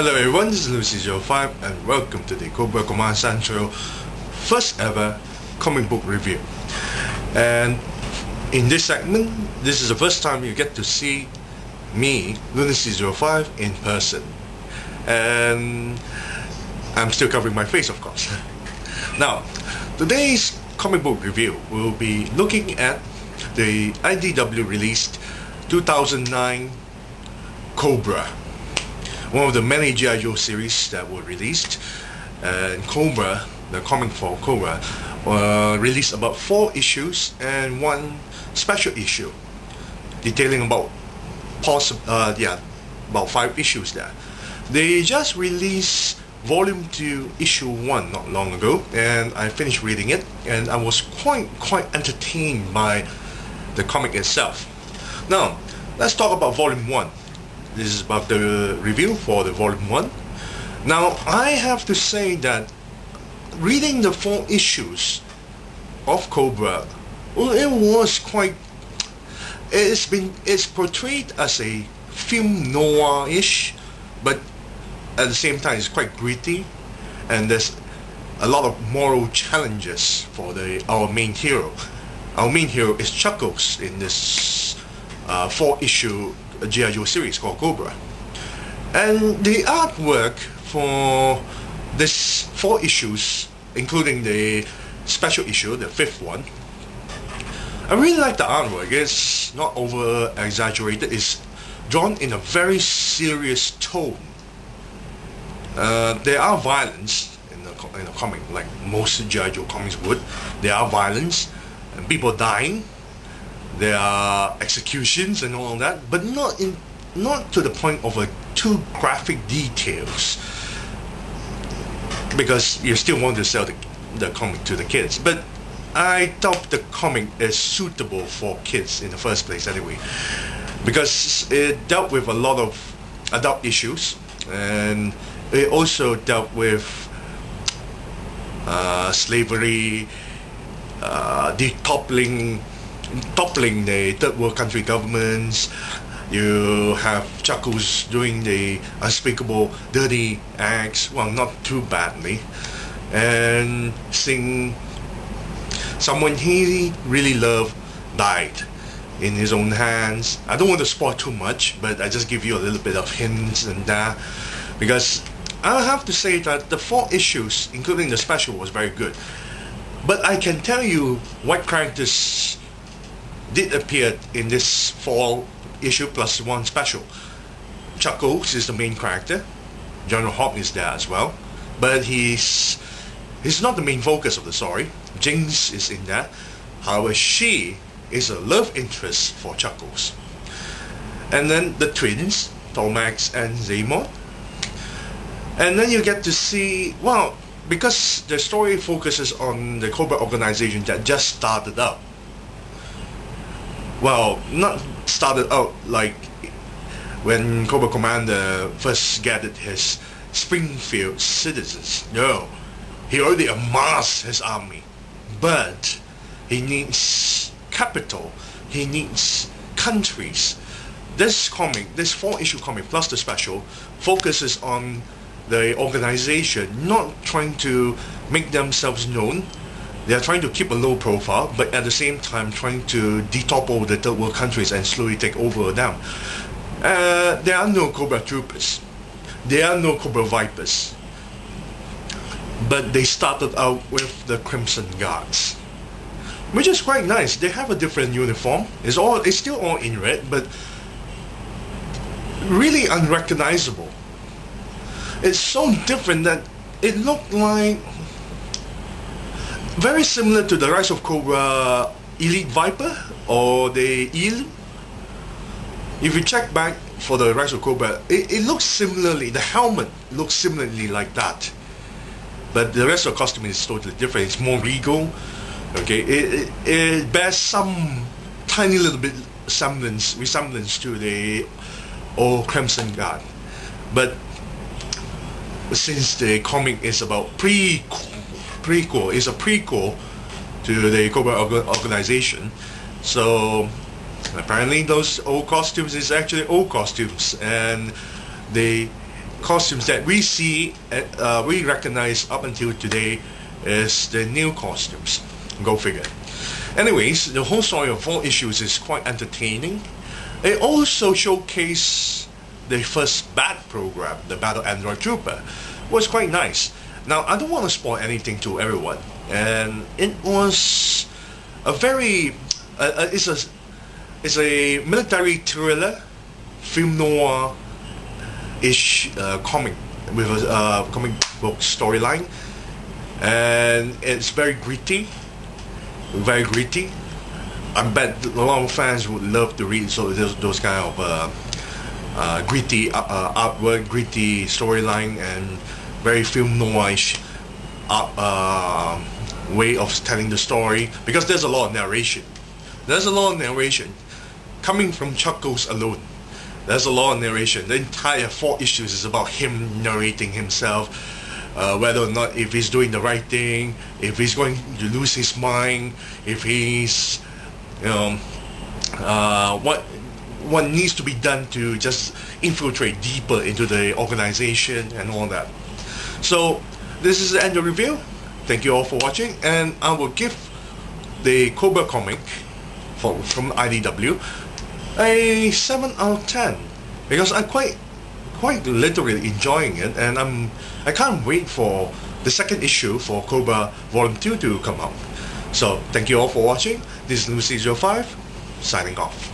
Hello everyone, this is Lucy05 and welcome to the Cobra Command Central first ever comic book review. And in this segment, this is the first time you get to see me, Lucy05, in person. And I'm still covering my face, of course. Now, today's comic book review will be looking at the IDW released 2009 Cobra, one of the many G.I. Joe series that were released. And Cobra, the comic for Cobra, released about 4 issues and 1 special issue detailing about about 5 issues there. They just released Volume 2 Issue 1 not long ago, and I finished reading it, and I was quite entertained by the comic itself. Now, let's talk about Volume 1. This is about the review for the Volume 1. Now, I have to say that reading the 4 issues of Cobra, well, it was quite... It's portrayed as a film noir-ish, but at the same time it's quite gritty, and there's a lot of moral challenges for our main hero. Our main hero is Chuckles in this 4-issue G.I. Joe series called Cobra. And the artwork for this 4 issues, including the special issue, the 5th one, I really like the artwork. It's not over exaggerated. It's drawn in a very serious tone. There are violence in the comic, like most G.I. Joe comics would. There are violence and people dying. There are executions and all that, but not to the point of too graphic details, because you still want to sell the comic to the kids. But I doubt the comic is suitable for kids in the first place anyway, because it dealt with a lot of adult issues, and it also dealt with slavery, toppling the third world country governments. You have Chuckles doing the unspeakable dirty acts, well, not too badly, and seeing someone he really loved died in his own hands. I don't want to spoil too much, but I just give you a little bit of hints and that, because I have to say that the 4 issues, including the special, was very good. But I can tell you what characters did appear in this 4 issue plus 1 special. Chuckles is the main character. General Hawk is there as well, but he's not the main focus of the story. Jinx is in there. However, she is a love interest for Chuckles. And then the twins, Tomax and Zaymon. And then you get to see, well, because the story focuses on the Cobra organization that just started out. Well, not started out like when Cobra Commander first gathered his Springfield citizens. No, he already amassed his army, but he needs capital, he needs countries. This comic, this 4-issue comic plus the special, focuses on the organization not trying to make themselves known. They are trying to keep a low profile, but at the same time trying to detopple the third world countries and slowly take over them. There are no Cobra Troopers. There are no Cobra Vipers. But they started out with the Crimson Guards, which is quite nice. They have a different uniform. It's still all in red, but really unrecognizable. It's so different that it looked like very similar to the Rise of Cobra Elite Viper or the Eel. If you check back for the Rise of Cobra, it looks similarly, the helmet looks similarly like that. But the rest of the costume is totally different. It's more regal. Okay, it bears some tiny little bit resemblance to the old Crimson Guard. But since the comic is about it's a prequel to the Cobra organization, so apparently those old costumes is actually old costumes, and they costumes that we see, we recognize up until today is the new costumes. Go figure. Anyways, the whole story of 4 issues is quite entertaining. It also showcased the first BAT program, the Battle Android Trooper. Was quite nice. Now, I don't want to spoil anything to everyone, and it was a very, it's a military thriller, film noir-ish comic with a comic book storyline, and it's very gritty. Very gritty. I bet a lot of fans would love to read those kind of gritty artwork, gritty storyline, and very film noirish way of telling the story, because there's a lot of narration. There's a lot of narration coming from Chuckles alone. There's a lot of narration. The entire 4 issues is about him narrating himself, whether or not if he's doing the right thing, if he's going to lose his mind, if he's, what needs to be done to just infiltrate deeper into the organization and all that. So this is the end of the review. Thank you all for watching, and I will give the Cobra comic from IDW a 7 out of 10, because I'm quite literally enjoying it, and I can't wait for the second issue for Cobra Volume 2 to come out. So thank you all for watching. This is Lucy05 signing off.